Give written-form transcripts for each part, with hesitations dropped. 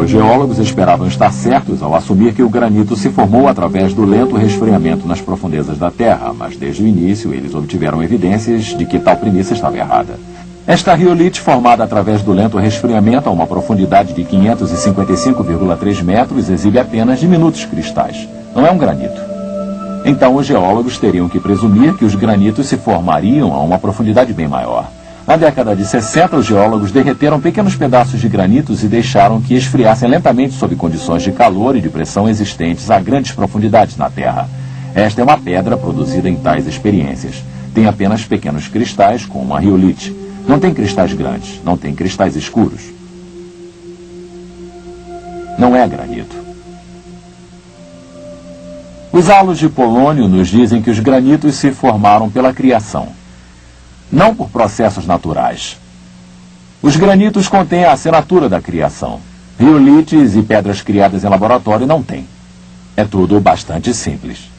Os geólogos esperavam estar certos ao assumir que o granito se formou através do lento resfriamento nas profundezas da Terra, mas desde o início eles obtiveram evidências de que tal premissa estava errada. Esta riolite, formada através do lento resfriamento a uma profundidade de 555,3 metros, exibe apenas diminutos cristais. Não é um granito. Então os geólogos teriam que presumir que os granitos se formariam a uma profundidade bem maior. Na década de 60, os geólogos derreteram pequenos pedaços de granitos e deixaram que esfriassem lentamente sob condições de calor e de pressão existentes a grandes profundidades na Terra. Esta é uma pedra produzida em tais experiências. Tem apenas pequenos cristais, como uma riolite. Não tem cristais grandes, não tem cristais escuros. Não é granito. Os halos de polônio nos dizem que os granitos se formaram pela criação, não por processos naturais. Os granitos contêm a assinatura da criação. Riolites e pedras criadas em laboratório não têm. É tudo bastante simples.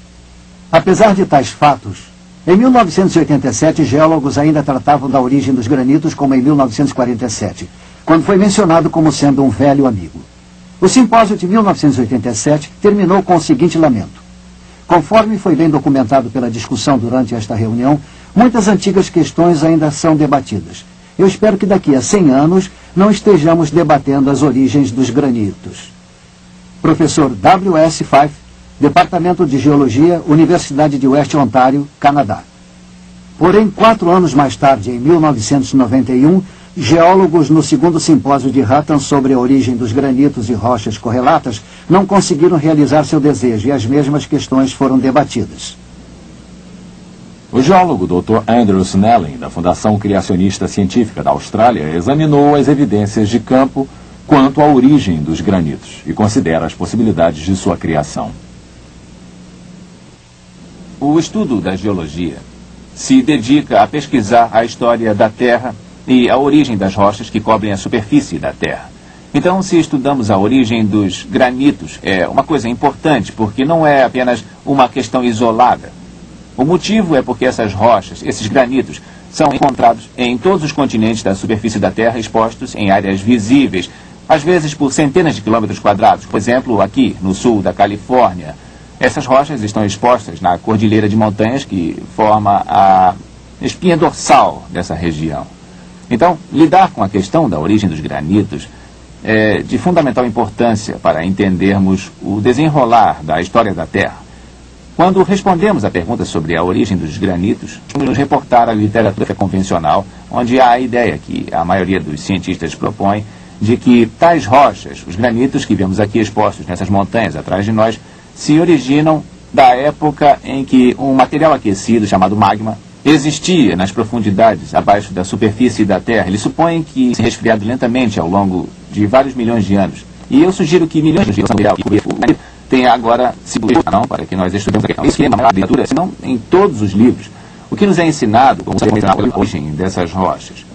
Apesar de tais fatos, em 1987, geólogos ainda tratavam da origem dos granitos como em 1947, quando foi mencionado como sendo um velho amigo. O simpósio de 1987 terminou com o seguinte lamento. Conforme foi bem documentado pela discussão durante esta reunião, muitas antigas questões ainda são debatidas. Eu espero que daqui a 100 anos não estejamos debatendo as origens dos granitos. Professor W.S. Fife, Departamento de Geologia, Universidade de West Ontário, Canadá. Porém, 4 anos mais tarde, em 1991, geólogos no segundo simpósio de Hutton sobre a origem dos granitos e rochas correlatas não conseguiram realizar seu desejo e as mesmas questões foram debatidas. O geólogo Dr. Andrew Snelling, da Fundação Criacionista Científica da Austrália, examinou as evidências de campo quanto à origem dos granitos e considera as possibilidades de sua criação. O estudo da geologia se dedica a pesquisar a história da Terra e a origem das rochas que cobrem a superfície da Terra. Então, se estudamos a origem dos granitos, é uma coisa importante, porque não é apenas uma questão isolada. O motivo é porque essas rochas, esses granitos, são encontrados em todos os continentes da superfície da Terra, expostos em áreas visíveis, às vezes por centenas de quilômetros quadrados. Por exemplo, aqui no sul da Califórnia, essas rochas estão expostas na cordilheira de montanhas que forma a espinha dorsal dessa região. Então, lidar com a questão da origem dos granitos é de fundamental importância para entendermos o desenrolar da história da Terra. Quando respondemos a pergunta sobre a origem dos granitos, vamos nos reportar à literatura convencional, onde há a ideia que a maioria dos cientistas propõe de que tais rochas, os granitos que vemos aqui expostos nessas montanhas atrás de nós, se originam da época em que um material aquecido chamado magma existia nas profundidades abaixo da superfície da Terra. Eles supõem que se resfriado lentamente ao longo de vários milhões de anos. E eu sugiro que milhões de anos que tenha agora se não para que nós estudemos aqui. Isso é uma literatura, senão em todos os livros. O que nos é ensinado como saber a origem dessas rochas.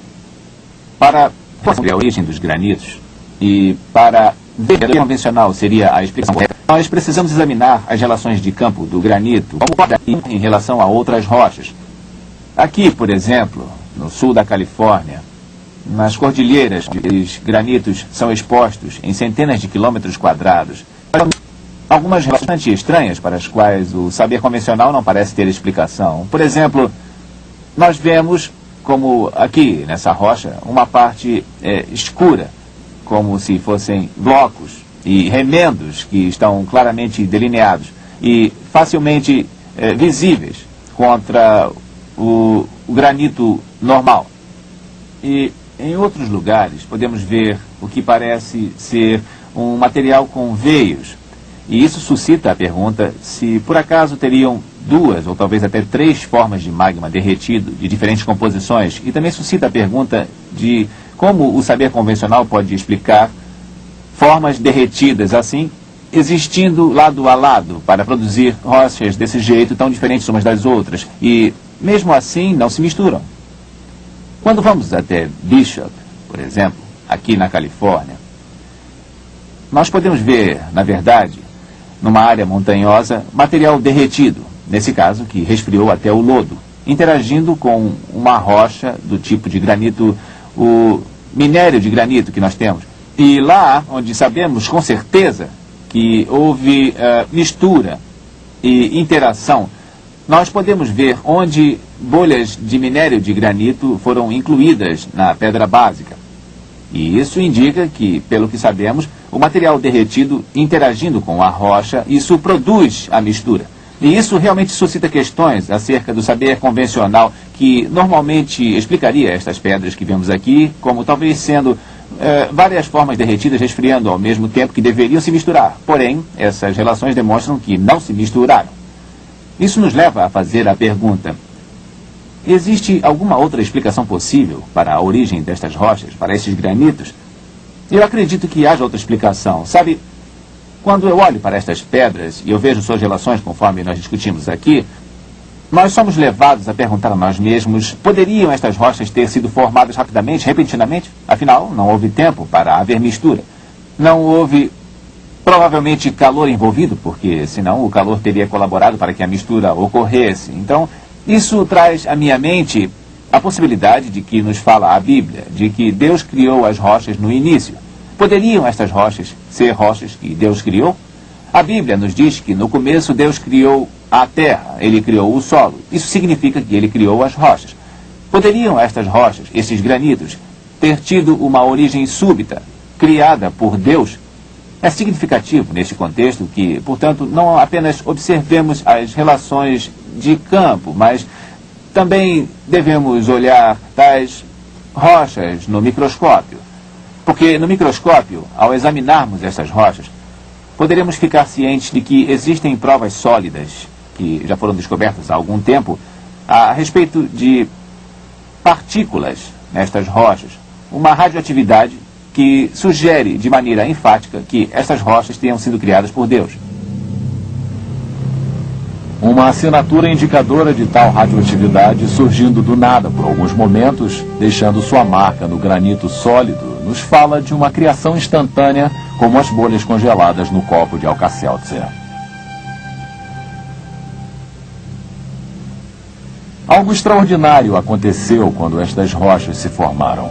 Para saber a origem dos granitos e para ver a convencional seria a explicação correta, nós precisamos examinar as relações de campo do granito em relação a outras rochas. Aqui, por exemplo, no sul da Califórnia, nas cordilheiras, os granitos são expostos em centenas de quilômetros quadrados. Algumas relações bastante estranhas para as quais o saber convencional não parece ter explicação. Por exemplo, nós vemos, como aqui nessa rocha, uma parte escura, como se fossem blocos e remendos que estão claramente delineados e facilmente visíveis contra o granito normal. E em outros lugares podemos ver o que parece ser um material com veios. E isso suscita a pergunta se por acaso teriam 2 ou talvez até 3 formas de magma derretido de diferentes composições. E também suscita a pergunta de como o saber convencional pode explicar formas derretidas assim, existindo lado a lado para produzir rochas desse jeito tão diferentes umas das outras. E mesmo assim não se misturam. Quando vamos até Bishop, por exemplo, aqui na Califórnia, nós podemos ver, na verdade, numa área montanhosa, material derretido, nesse caso que resfriou até o lodo, interagindo com uma rocha do tipo de granito, o minério de granito que nós temos. E lá onde sabemos com certeza que houve mistura e interação, nós podemos ver onde bolhas de minério de granito foram incluídas na pedra básica. E isso indica que, pelo que sabemos, o material derretido interagindo com a rocha, isso produz a mistura. E isso realmente suscita questões acerca do saber convencional que normalmente explicaria estas pedras que vemos aqui como talvez sendo várias formas derretidas resfriando ao mesmo tempo que deveriam se misturar. Porém, essas relações demonstram que não se misturaram. Isso nos leva a fazer a pergunta: existe alguma outra explicação possível para a origem destas rochas, para estes granitos? Eu acredito que haja outra explicação. Sabe, quando eu olho para estas pedras e eu vejo suas relações conforme nós discutimos aqui, nós somos levados a perguntar a nós mesmos: poderiam estas rochas ter sido formadas rapidamente, repentinamente? Afinal, não houve tempo para haver mistura. Não houve, provavelmente, calor envolvido, porque senão o calor teria colaborado para que a mistura ocorresse. Então, isso traz à minha mente a possibilidade de que nos fala a Bíblia, de que Deus criou as rochas no início. Poderiam estas rochas ser rochas que Deus criou? A Bíblia nos diz que no começo Deus criou a terra, Ele criou o solo. Isso significa que Ele criou as rochas. Poderiam estas rochas, esses granitos, ter tido uma origem súbita, criada por Deus? É significativo neste contexto que, portanto, não apenas observemos as relações de campo, mas também devemos olhar tais rochas no microscópio. Porque no microscópio, ao examinarmos essas rochas, poderemos ficar cientes de que existem provas sólidas, que já foram descobertas há algum tempo, a respeito de partículas nestas rochas, uma radioatividade que sugere de maneira enfática que estas rochas tenham sido criadas por Deus. Uma assinatura indicadora de tal radioatividade surgindo do nada por alguns momentos, deixando sua marca no granito sólido, nos fala de uma criação instantânea como as bolhas congeladas no copo de Alka-Seltzer. Algo extraordinário aconteceu quando estas rochas se formaram.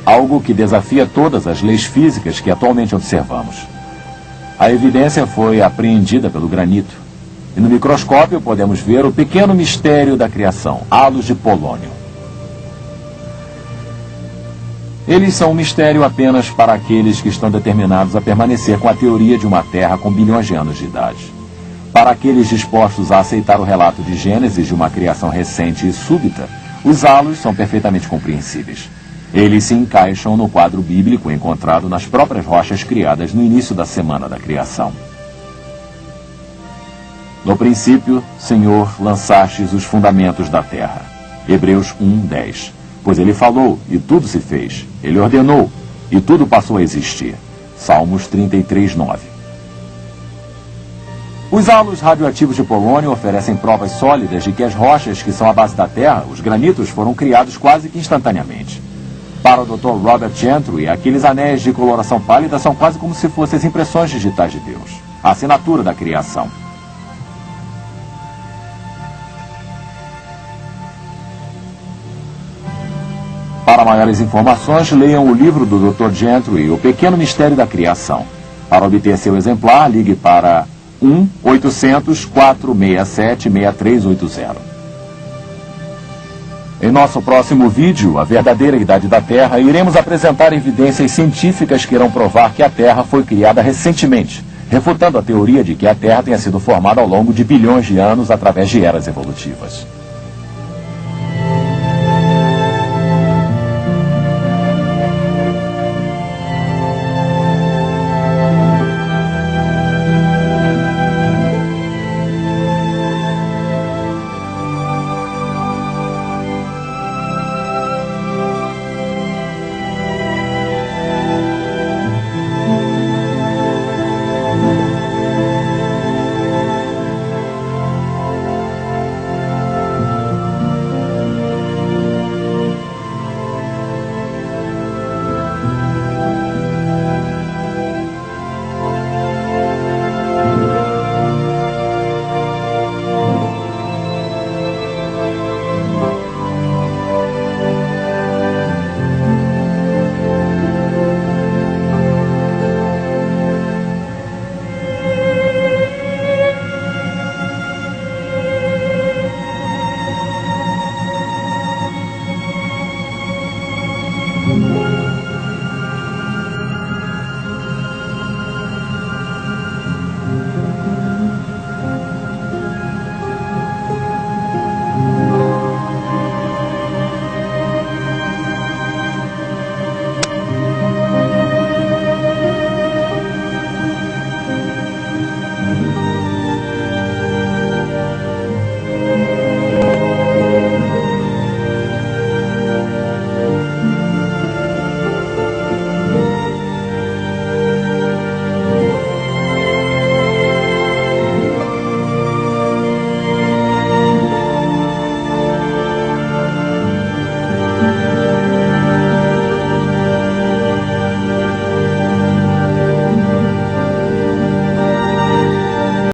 Algo que desafia todas as leis físicas que atualmente observamos. A evidência foi apreendida pelo granito. E no microscópio podemos ver o pequeno mistério da criação, halos de polônio. Eles são um mistério apenas para aqueles que estão determinados a permanecer com a teoria de uma Terra com bilhões de anos de idade. Para aqueles dispostos a aceitar o relato de Gênesis de uma criação recente e súbita, os halos são perfeitamente compreensíveis. Eles se encaixam no quadro bíblico encontrado nas próprias rochas criadas no início da semana da criação. No princípio, Senhor, lançastes os fundamentos da terra. Hebreus 1:10. Pois ele falou, e tudo se fez. Ele ordenou, e tudo passou a existir. Salmos 33:9. Os halos radioativos de polônio oferecem provas sólidas de que as rochas que são a base da Terra, os granitos, foram criados quase que instantaneamente. Para o Dr. Robert Gentry, aqueles anéis de coloração pálida são quase como se fossem as impressões digitais de Deus, a assinatura da criação. Para maiores informações, leiam o livro do Dr. Gentry, O Pequeno Mistério da Criação. Para obter seu exemplar, ligue para 1-800-467-6380. Em nosso próximo vídeo, A Verdadeira Idade da Terra, iremos apresentar evidências científicas que irão provar que a Terra foi criada recentemente, refutando a teoria de que a Terra tenha sido formada ao longo de bilhões de anos através de eras evolutivas.